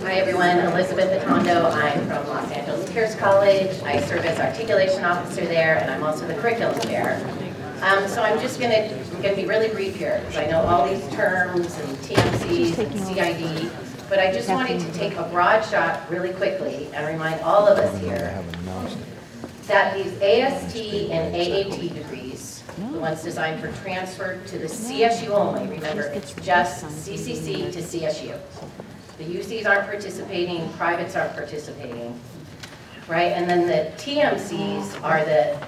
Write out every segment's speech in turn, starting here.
Hi everyone, Elizabeth Atondo. I'm from Los Angeles Pierce College. I serve as Articulation Officer there, and I'm also the Curriculum Chair. So I'm just going to be really brief here, because I know all these terms and TMCs and CID, but I just wanted to take a broad shot really quickly and remind all of us here that these AST and AAT degrees, the ones designed for transfer to the CSU only, remember it's just CCC to CSU. The UCs aren't participating, privates aren't participating, right? And then the TMCs are the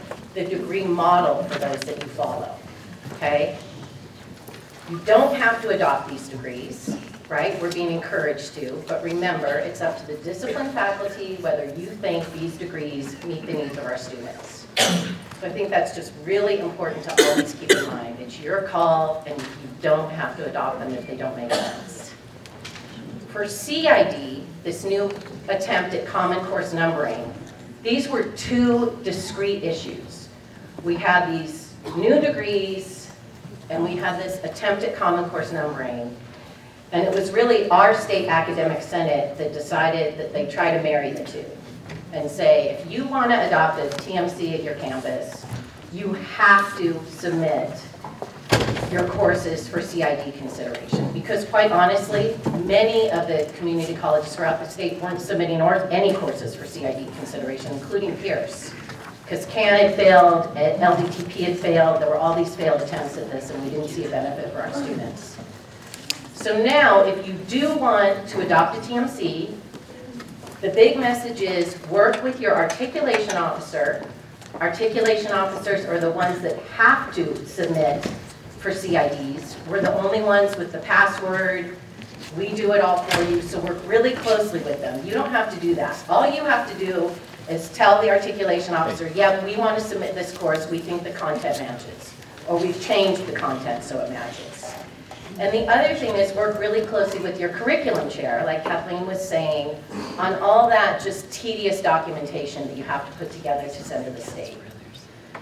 degree model for those that you follow, okay? You don't have to adopt these degrees, right? We're being encouraged to, but remember, it's up to the discipline faculty whether you think these degrees meet the needs of our students. So I think that's just really important to always keep in mind. It's your call, and you don't have to adopt them if they don't make sense. For CID, this new attempt at Common Course numbering, these were two discrete issues. We had these new degrees, and we had this attempt at Common Course numbering. And it was really our state academic senate that decided that they try to marry the two and say, if you want to adopt a TMC at your campus, you have to submit your courses for CID consideration. Because quite honestly, many of the community colleges throughout the state weren't submitting any courses for CID consideration, including Pierce. Because CAN had failed, LDTP had failed, there were all these failed attempts at this, and we didn't see a benefit for our students. So now, if you do want to adopt a TMC, the big message is work with your articulation officer. Articulation officers are the ones that have to submit for CIDs. We're the only ones with the password. We do it all for you, so work really closely with them. You don't have to do that. All you have to do is tell the articulation officer, yeah, we want to submit this course, we think the content matches. Or we've changed the content so it matches. And the other thing is work really closely with your curriculum chair, like Kathleen was saying, on all that just tedious documentation that you have to put together to send to the state.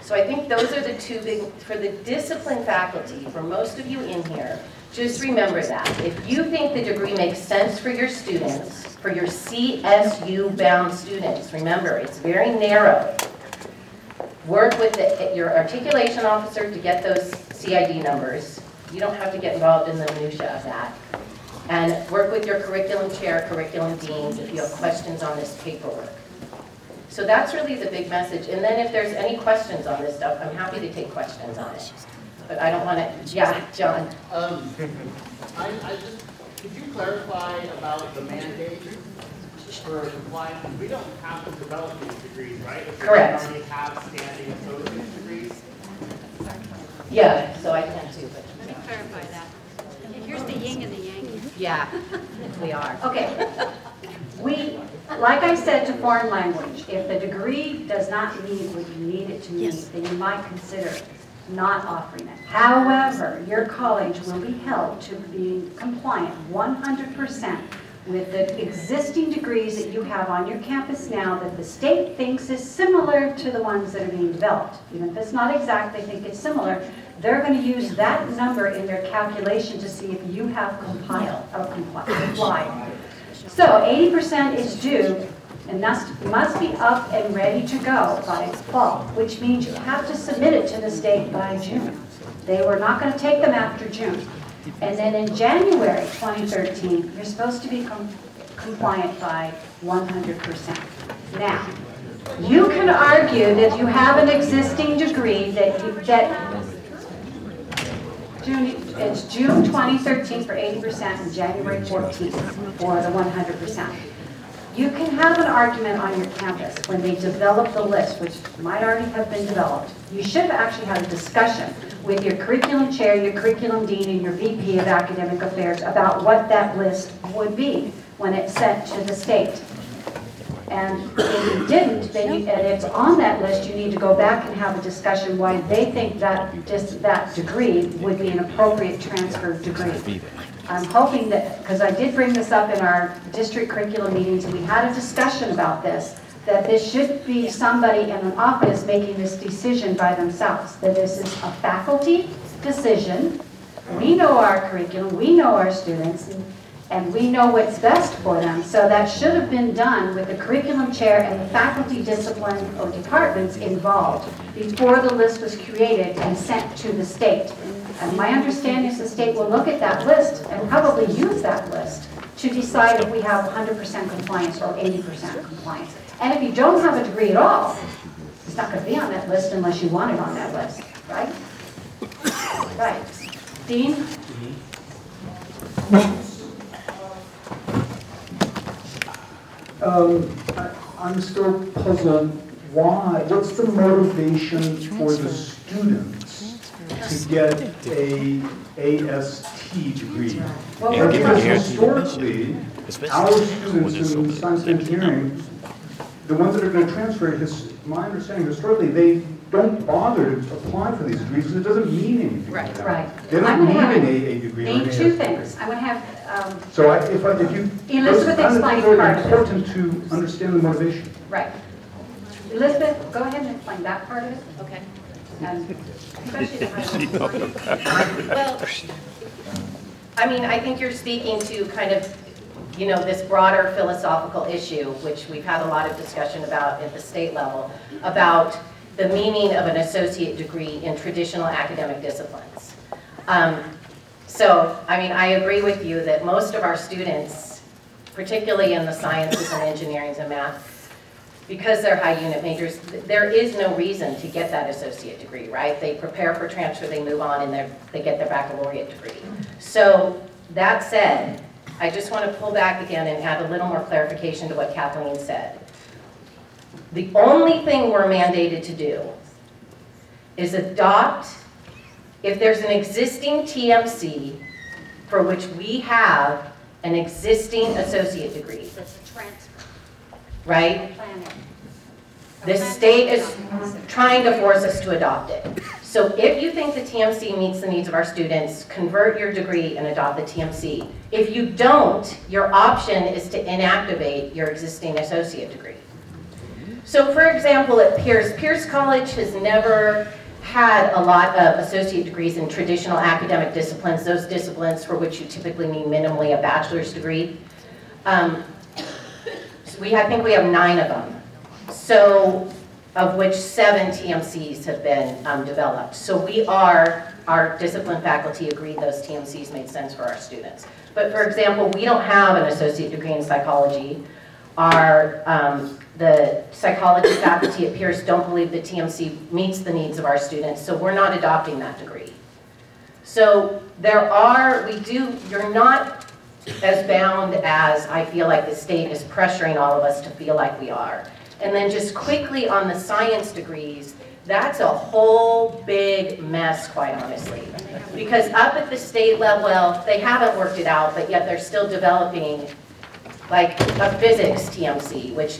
So I think those are the two big, for the discipline faculty, for most of you in here, just remember that. If you think the degree makes sense for your students, for your CSU-bound students, remember, it's very narrow. Work with your articulation officer to get those CID numbers. You don't have to get involved in the minutia of that. And work with your curriculum chair, curriculum deans if you have questions on this paperwork. So that's really the big message. And then if there's any questions on this stuff, I'm happy to take questions on it. But I don't want to, yeah, John. Could you clarify about the mandate for compliance? We don't have to develop these degrees, right? If Correct. We already have standing associate degrees. Yeah, so I can too. But, let me clarify that. Here's the yin and the yang. yeah, we are. Okay. Like I said to foreign language, if the degree does not meet what you need it to meet, then you might consider not offering it. However, your college will be held to be compliant 100% with the existing degrees that you have on your campus now that the state thinks is similar to the ones that are being developed. Even if it's not exact, they think it's similar. They're going to use that number in their calculation to see if you have complied. So 80% is due and must be up and ready to go by fall, which means you have to submit it to the state by June. They were not going to take them after June. And then in January 2013, you're supposed to be compliant by 100%. Now, you can argue that you have an existing degree it's June 2013 for 80% and January 14th for the 100%. You can have an argument on your campus when they develop the list, which might already have been developed. You should have actually had a discussion with your curriculum chair, your curriculum dean, and your VP of academic affairs about what that list would be when it's sent to the state. And if you didn't, then and it's on that list, you need to go back and have a discussion why they think that that degree would be an appropriate transfer degree. I'm hoping that, because I did bring this up in our district curriculum meetings, and we had a discussion about this, that this should be somebody in an office making this decision by themselves, that this is a faculty decision. We know our curriculum, we know our students, And we know what's best for them. So that should have been done with the curriculum chair and the faculty discipline or departments involved before the list was created and sent to the state. And my understanding is the state will look at that list and probably use that list to decide if we have 100% compliance or 80% compliance. And if you don't have a degree at all, it's not going to be on that list unless you want it on that list, right? Right. Dean? I'm still puzzled. Why? What's the motivation for the students to get a AST degree? Well, Because historically, our students in science and engineering, the ones that are going to transfer, my understanding historically, they don't bother to apply for these degrees because it doesn't mean anything. Right. to them. Right. They don't need an AA degree. or an Need two AS degree. things. I'm going to have So if you, Elizabeth those explain are part of it. important to understand the motivation. right. Elizabeth, go ahead and explain that part of it. Okay. Especially the high Well, I mean, I think you're speaking to kind of, you know, this broader philosophical issue, which we've had a lot of discussion about at the state level, about the meaning of an associate degree in traditional academic disciplines. So, I mean, I agree with you that most of our students, particularly in the sciences and engineering and math, because they're high unit majors, there is no reason to get that associate degree, right? They prepare for transfer, they move on, and they get their baccalaureate degree. So, that said, I just want to pull back again and add a little more clarification to what Kathleen said. The only thing we're mandated to do is adopt, if there's an existing TMC for which we have an existing associate degree, That's a transfer. right? Planning. The state is trying to force us to adopt it. So if you think the TMC meets the needs of our students, convert your degree and adopt the TMC. If you don't, your option is to inactivate your existing associate degree. So for example, at Pierce College has never had a lot of associate degrees in traditional academic disciplines, those disciplines for which you typically need minimally a bachelor's degree. I think we have 9 of them. So, of which 7 TMCs have been developed. So our discipline faculty agreed those TMCs made sense for our students. But for example, we don't have an associate degree in psychology. The psychology faculty at Pierce don't believe the TMC meets the needs of our students, so we're not adopting that degree. So you're not as bound as I feel like the state is pressuring all of us to feel like we are. And then just quickly on the science degrees, that's a whole big mess, quite honestly. Because up at the state level, well, they haven't worked it out, but yet they're still developing like a physics TMC, which,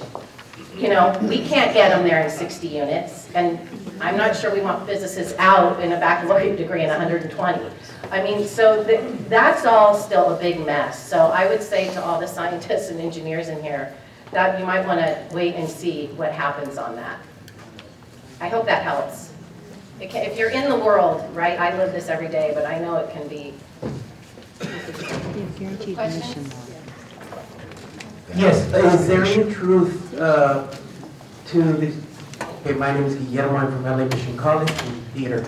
you know, we can't get them there in 60 units. And I'm not sure we want physicists out in a baccalaureate degree in 120. I mean, so that's all still a big mess. So I would say to all the scientists and engineers in here that you might want to wait and see what happens on that. I hope that helps. If you're in the world, right, I live this every day, but I know it can be. Questions? Yes, is there any truth to this? Okay, my name is Guillermo, I'm from LA Mission College in theater.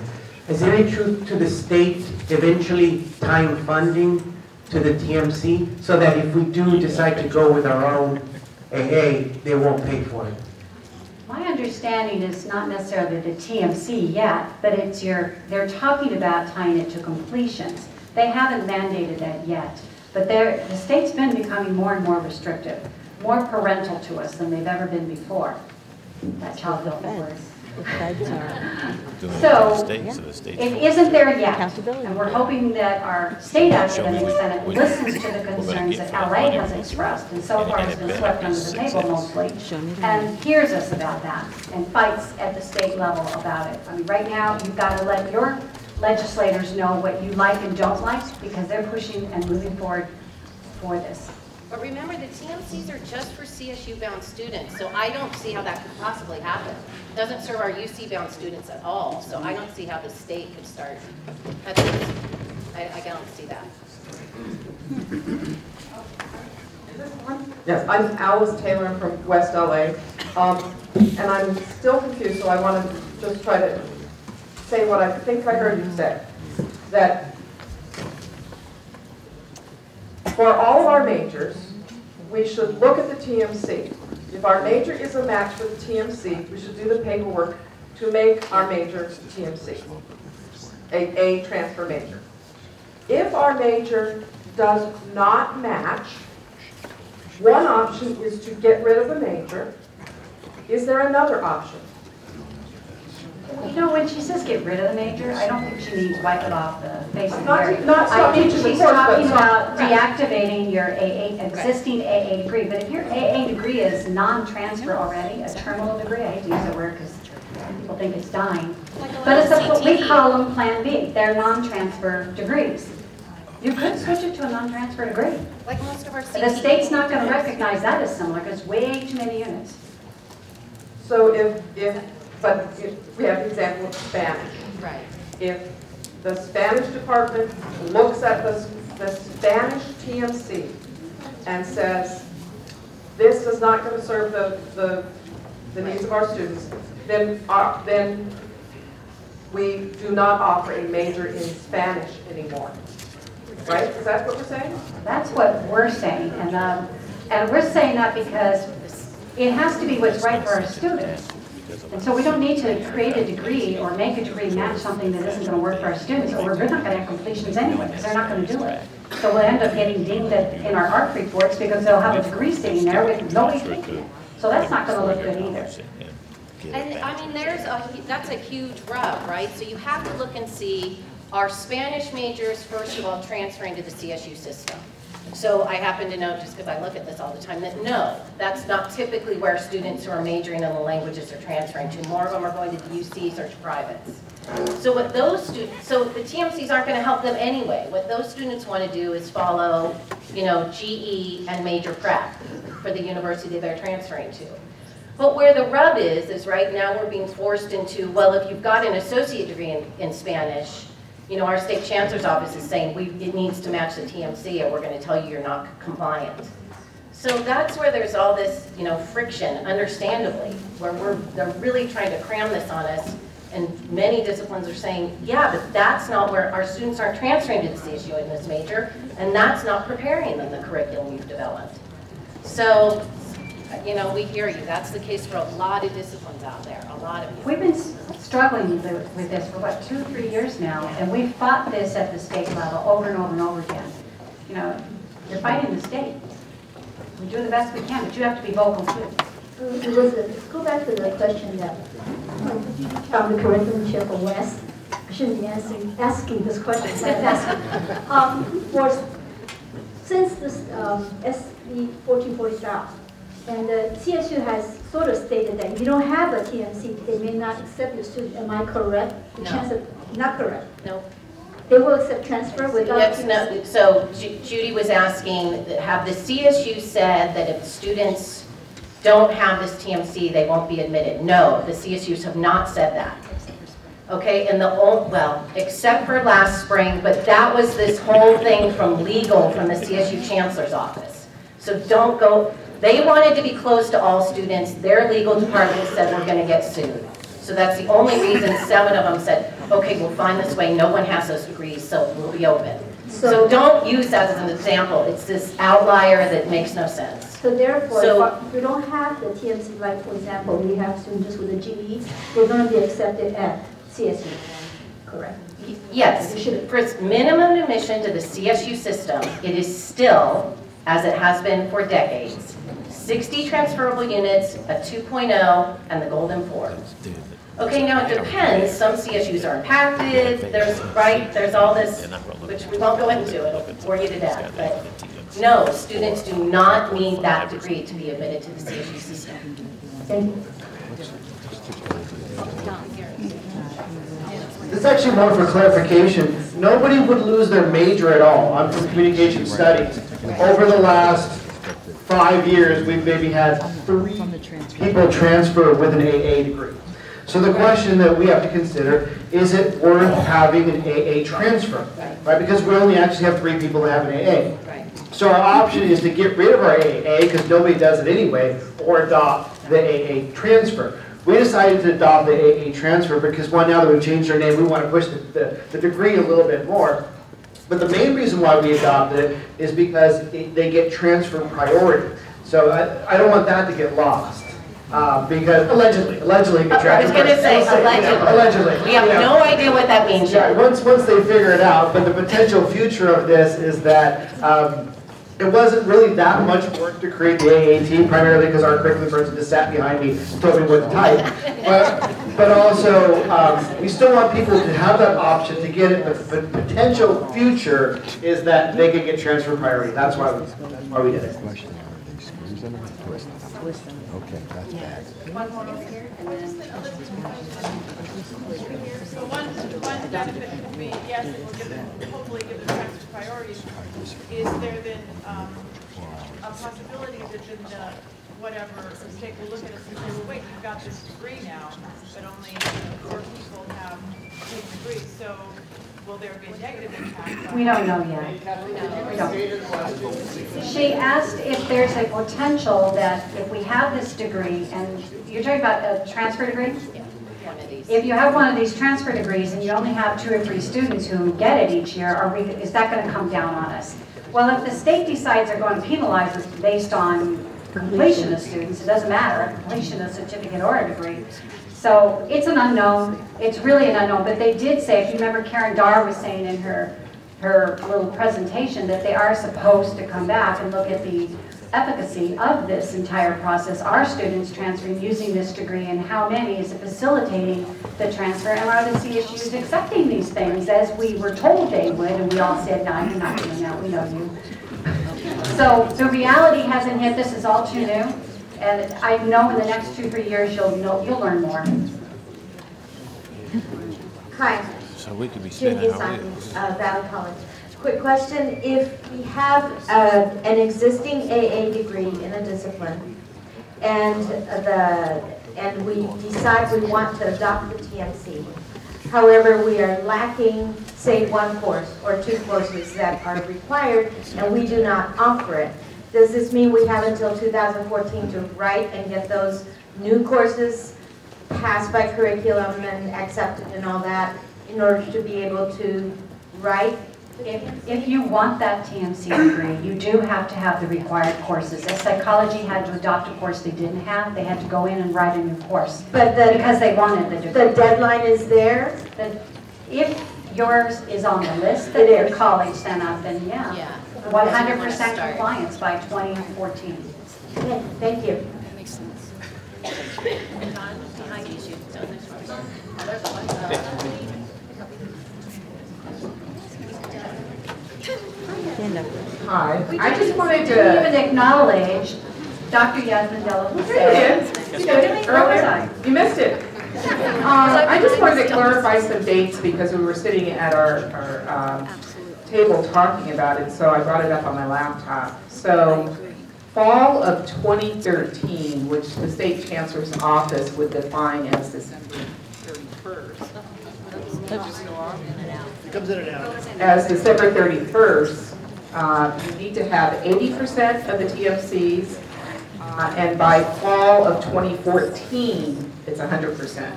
Is there any truth to the state eventually tying funding to the TMC so that if we do decide to go with our own AA, they won't pay for it? My understanding is not necessarily the TMC yet, but they're talking about tying it to completions. They haven't mandated that yet, but the state's been becoming more and more restrictive, more parental to us than they've ever been before. That's how it works. So, it isn't there yet, and we're hoping that our state academic senate listens to the concerns that LA has expressed, and so far has been swept under the table mostly, and hears us about that, and fights at the state level about it. I mean, right now, you've got to let your legislators know what you like and don't like, because they're pushing and moving forward for this. But remember, the TMCs are just for CSU-bound students, so I don't see how that could possibly happen. It doesn't serve our UC-bound students at all, so I don't see how the state could start. I don't see that. Yes, I'm Alice Taylor, I'm from West LA, and I'm still confused, so I want to just try to say what I think I heard you say. That for all of our majors, we should look at the TMC. If our major is a match for the TMC, we should do the paperwork to make our major TMC, a transfer major. If our major does not match, one option is to get rid of the major. Is there another option? You know, when she says get rid of the major, I don't think she means wipe it off the face of the Not- earth. not I think each of the she's course, but talking some- about deactivating your existing AA degree. But if your AA degree is non-transfer already, a terminal degree, I hate to use that word because people think it's dying, but it's what we call them Plan B. They're non-transfer degrees. You could switch it to a non-transfer degree. Like most of our The state's not going to recognize that as similar because it's way too many units. So if we have the example of Spanish. Right. If the Spanish department looks at the Spanish TMC and says, this is not going to serve the needs of our students, then we do not offer a major in Spanish anymore. Right? Is that what we're saying? That's what we're saying, and we're saying that because it has to be what's right for our students. And so we don't need to create a degree or make a degree match something that isn't going to work for our students, or we're not going to have completions anyway, because they're not going to do it. So we'll end up getting dinged in our ARC reports because they'll have a degree sitting there with nobody taking it. So that's not going to look good either. And I mean, that's a huge rub, right? So you have to look and see, are Spanish majors, first of all, transferring to the CSU system? So I happen to know, just because I look at this all the time, that no, that's not typically where students who are majoring in the languages are transferring to. More of them are going to the UCs or to privates. So what those students, so the TMCs aren't going to help them anyway. What those students want to do is follow, you know, GE and major prep for the university they're transferring to. But where the rub is right now we're being forced into, well, if you've got an associate degree in Spanish, you know, our state chancellor's office is saying it needs to match the TMC, or we're going to tell you you're not compliant. So that's where there's all this, you know, friction, understandably, where they're really trying to cram this on us, and many disciplines are saying, yeah, but that's not where our students aren't transferring to the CSU in this major, and that's not preparing them the curriculum we've developed. So, you know, we hear you. That's the case for a lot of disciplines out there, a lot of you. We've been struggling with this for about 2 or 3 years now, and we've fought this at the state level over and over and over again. You know, you're fighting the state. We do the best we can, but you have to be vocal too. Let's go back to the question that the curriculum chair for West. I shouldn't be asking this question. Since this SB 1440 dropped, and the CSU has sort of stated that if you don't have a TMC, they may not accept your student. Am I correct? The chance of, not correct. No. They will accept transfer without Yes, TMC. no. So Judy was asking, have the CSU said that if students don't have this TMC, they won't be admitted? No, the CSUs have not said that. Okay, and well, except for last spring, but that was this whole thing from legal from the CSU chancellor's office. So don't go. They wanted to be closed to all students. Their legal department said we're going to get sued. So that's the only reason 7 of them said, okay, we'll find this way. No one has those degrees, so we'll be open. So don't use that as an example. It's this outlier that makes no sense. So therefore, if we don't have the TMC, like for example, we have students with a GE, they're going to be accepted at CSU, correct? Yes, for its minimum admission to the CSU system, it is still, as it has been for decades, 60 transferable units, a 2.0, and the Golden 4. Okay, now it depends. Some CSUs are impacted. There's all this, which we won't go into. It'll bore you to death. But no, students do not need that degree to be admitted to the CSU system. Thank you. This is actually more for clarification. Nobody would lose their major at all. I'm from communication studies. Over the last 5 years, we've maybe had 3 people transfer with an AA degree. So the question that we have to consider, is it worth having an AA transfer? Right? Because we only actually have 3 people that have an AA. Right. So our option is to get rid of our AAA, because nobody does it anyway, or adopt the AA transfer. We decided to adopt the AA transfer because, one, now that we've changed our name, we want to push the degree a little bit more. But the main reason why we adopted it is because they get transfer priority. So I don't want that to get lost. Because allegedly get transfer. I was going to say allegedly. We have no idea what that means Yeah, yet. once they figure it out, but the potential future of this is that it wasn't really that much work to create the AAT, primarily because our curriculum person just sat behind me and told me what to type. But also, we still want people to have that option to get it, but the potential future is that they can get transfer priority. That's why we did it. Okay, that's bad. One more over here, and then. So one benefit could be, yes, it will hopefully give the transfer priority. Is there then a possibility that then whatever state will look at us and say, well, wait, you've got this degree now, but only 4 people have taken degrees, so will there be a negative impact? We don't know yet. We don't. She asked if there's a potential that if we have this degree, and you're talking about a transfer degree? If you have one of these transfer degrees and you only have 2 or 3 students who get it each year, is that going to come down on us? Well, if the state decides they're going to penalize us based on completion of students, it doesn't matter, completion of certificate or a degree. So it's an unknown. It's really an unknown. But they did say, if you remember, Karen Darr was saying in her little presentation that they are supposed to come back and look at the efficacy of this entire process. Are students transferring using this degree, and how many is it facilitating the transfer, and are the CSUs accepting these things as we were told they would, and we all said, no, you're not doing that, we know you. So the reality hasn't hit. This is all too new, and I know in the next 2-3 years you'll learn more. Hi, So we could be Judy spinning our Simon, wheels. Valley College. Quick question, if we have an existing AA degree in a discipline and we decide we want to adopt the TMC, however, we are lacking, say, 1 course or 2 courses that are required and we do not offer it, does this mean we have until 2014 to write and get those new courses passed by curriculum and accepted and all that in order to be able to write? If you want that TMC degree, you do have to have the required courses. If psychology had to adopt a course they didn't have, they had to go in and write a new course. But because they wanted the degree. The deadline is there? If yours is on the list that your college sent out, then yeah. 100% compliance by 2014. Okay, thank you. That makes sense. Hi, I just wanted We didn't even to. acknowledge Dr. Yasmin Della, who You said, did. You did it earlier. You missed it. I just wanted to clarify some dates because we were sitting at our table talking about it, so I brought it up on my laptop. So, fall of 2013, which the state chancellor's office would define as December 31st. Comes in and out. As December 31st, you need to have 80% of the TMCs, and by fall of 2014, it's 100%.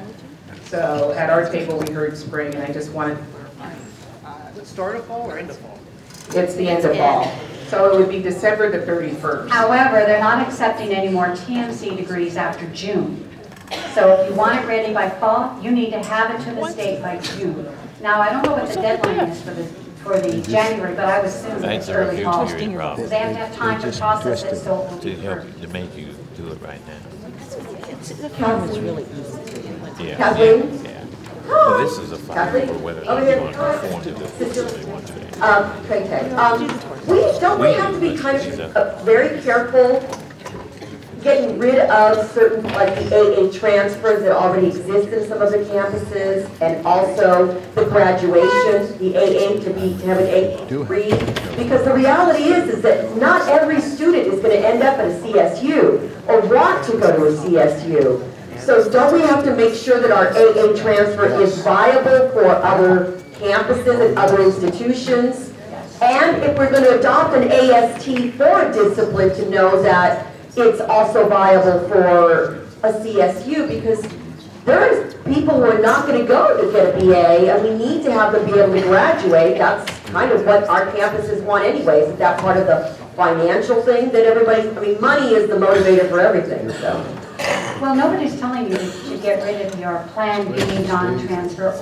So at our table, we heard spring, and I just wanted to clarify. Is it start of fall or end of fall? It's the end of fall. So it would be December the 31st. however, they're not accepting any more TMC degrees after June. So if you want it ready by fall, you need to have it to the state by June. Now, I don't know what the deadline is for the January, but I would assume it's early fall. Because they have to have time to process it, so it will be To help, for. to make you do it right now. The camera's really easy. Yeah, Kathleen? yeah. Well, this is a fight Kathleen? for whether Over they here. want to conform to the, they want to. Don't we have to be kind of very careful getting rid of certain, like the AA transfers that already exist in some of the campuses, and also the graduation, the AA to have an AA degree? Because the reality is that not every student is going to end up at a CSU or want to go to a CSU. So don't we have to make sure that our AA transfer is viable for other campuses and other institutions? And if we're going to adopt an AST for a discipline, to know that it's also viable for a CSU, because there's people who are not going to go to get a BA, and we need to have them be able to graduate. That's kind of what our campuses want anyways. Is that part of the financial thing that everybody, I mean, money is the motivator for everything, so. Well, nobody's telling you to get rid of your Plan B non-transfer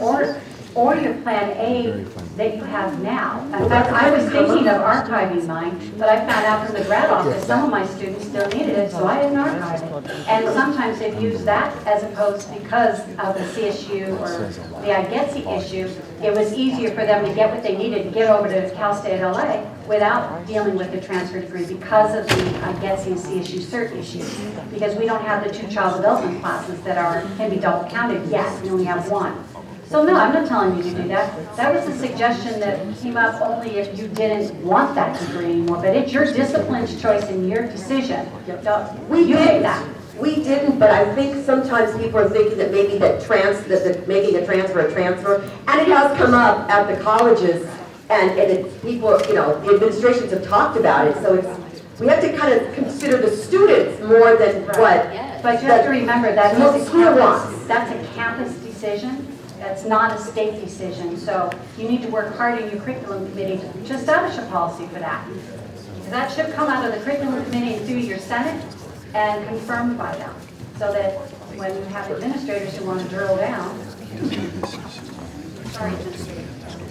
or your Plan A that you have now. In fact, I was thinking of archiving mine, but I found out from the grad office, some of my students still needed it, so I didn't archive it. And sometimes they've used that as opposed, because of the CSU or the IGETSI issue, it was easier for them to get what they needed to get over to Cal State LA without dealing with the transfer degree because of the IGETSI and CSU cert issues. Because we don't have the 2 child development classes that can be double counted yet, we only have 1. So no, I'm not telling you to do that. That was a suggestion that came up only if you didn't want that degree anymore, but it's your discipline's choice and your decision. You made that. We didn't, but I think sometimes people are thinking that maybe that making a transfer, and it has come up at the colleges, and it's people, you know, the administrations have talked about it, so we have to kind of consider the students more than what. But you have to remember that that's a campus decision. That's not a state decision. So you need to work hard in your curriculum committee to establish a policy for that. That should come out of the curriculum committee and through your Senate and confirmed by them. So that when you have administrators who want to drill down. Sorry,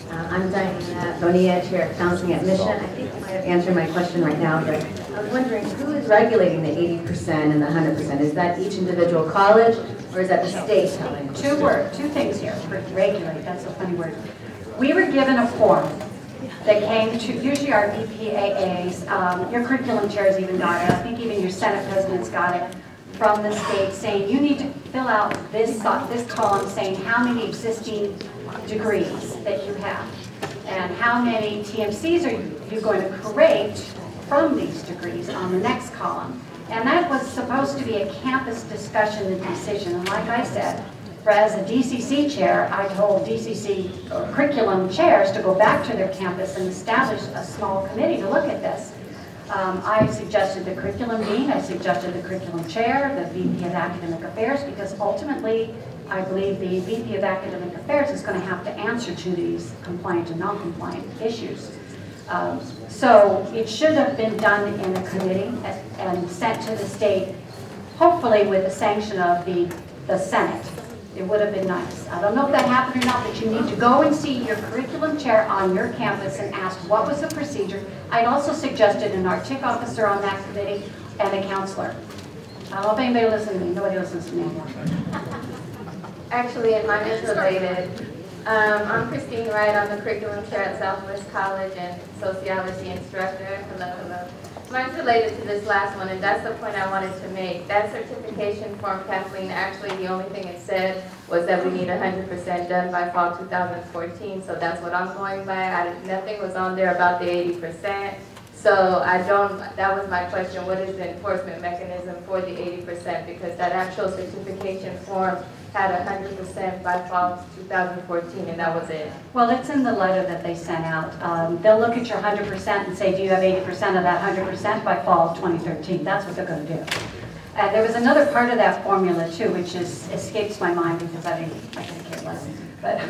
I'm Diana Bonilla, Chair of Counseling at Mission. I think you might have answered my question right now, but I was wondering who is regulating the 80% and the 100%? Is that each individual college, or is that the state telling them? Two things here for regulate. That's a funny word. We were given a form that came to, usually our VPAAs, your curriculum chairs even got it, I think even your Senate presidents got it, from the state saying you need to fill out this column saying how many existing degrees that you have and how many TMCs are you going to create from these degrees on the next column. And that was supposed to be a campus discussion and decision. And like I said, as a DCC chair, I told DCC curriculum chairs to go back to their campus and establish a small committee to look at this. I suggested the curriculum dean, I suggested the curriculum chair, the VP of Academic Affairs, because ultimately I believe the VP of Academic Affairs is going to have to answer to these compliant and non-compliant issues. So it should have been done in a committee and sent to the state, hopefully with the sanction of the Senate. It would have been nice. I don't know if that happened or not, but you need to go and see your curriculum chair on your campus and ask what was the procedure. I'd also suggested an Artic officer on that committee and a counselor. I don't know if anybody listens to me. Nobody listens to me anymore. Actually, and mine is related. I'm Christine Wright. I'm the curriculum chair at Southwest College and sociology instructor. Hello. Mine's related to this last one, and that's the point I wanted to make. That certification form, Kathleen, actually the only thing it said was that we need 100% done by fall 2014, so that's what I'm going by. Nothing was on there about the 80%. So that was my question, what is the enforcement mechanism for the 80%? Because that actual certification form had 100% by fall 2014, and that was it. Well, it's in the letter that they sent out. They'll look at your 100% and say, do you have 80% of that 100% by fall of 2013? That's what they're going to do. And there was another part of that formula too, which escapes my mind because I couldn't care less. But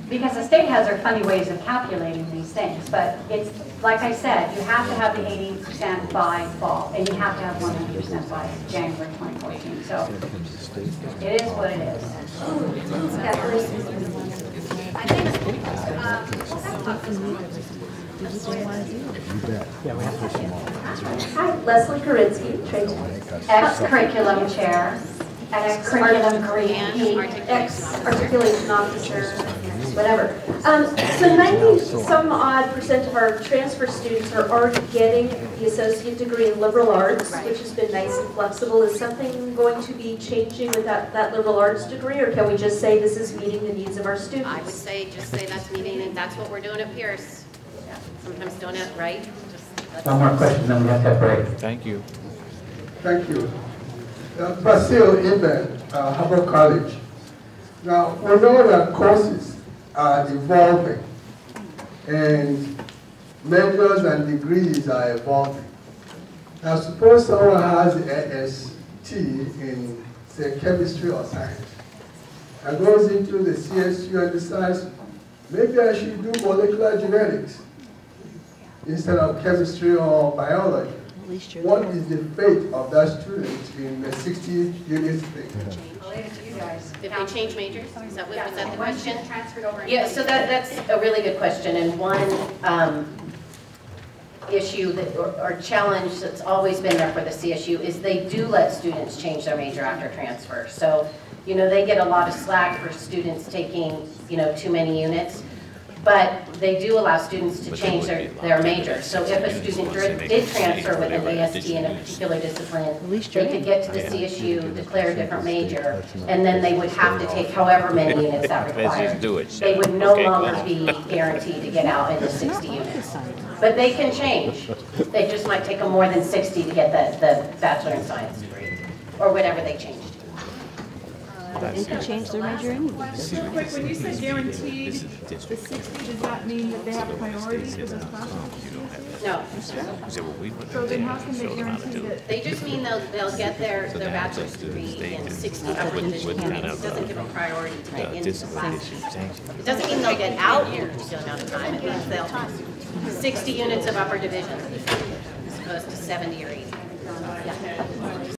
because the state has their funny ways of calculating these things, but it's like I said, you have to have the 80% by fall, and you have to have 100% by January 2014. So it is what it is. Hi, Leslie Korinsky, ex-curriculum chair, ex-curriculum ex-articulation officer, whatever. So 90-some-odd% of our transfer students are already getting the associate degree in liberal arts, which has been nice and flexible. Is something going to be changing with that liberal arts degree, or can we just say this is meeting the needs of our students? I would say just say that's meeting, and that's what we're doing at Pierce. Yeah. Sometimes doing it right. One more question, then we have to have break. Thank you. Thank you. Basil Eben, Harvard College. Now, we know that courses are evolving, and majors and degrees are evolving. Now suppose someone has the AST in, say, chemistry or science, and goes into the CSU and decides, maybe I should do molecular genetics instead of chemistry or biology. What is the fate of that student in the 60 units thing? If they change majors, is that, was that the Once question? you transferred over. Yeah, so that's a really good question, and one issue that, or challenge that's always been there for the CSU is they do let students change their major after transfer. So, you know, they get a lot of slack for students taking, you know, too many units, but they do allow students to change their major. So if a student did transfer with an AST in a particular discipline, they could get to the CSU, declare a different major, and then they would have to take however many units that required. They would no longer be guaranteed to get out into 60 units. But they can change. They just might take them more than 60 to get the Bachelor in Science degree, or whatever they changed. They can change their major anyway. Real quick, when you say guaranteed, the 60, does that mean that they have priority for those classes? No. So then how can they guarantee that? They just mean they'll get their bachelor's degree in 60 upper division units. It doesn't give them priority to get into the class. It doesn't mean they'll get out in a particular amount of time. It means they'll 60 units of upper division as opposed to 70 or 80. Yeah.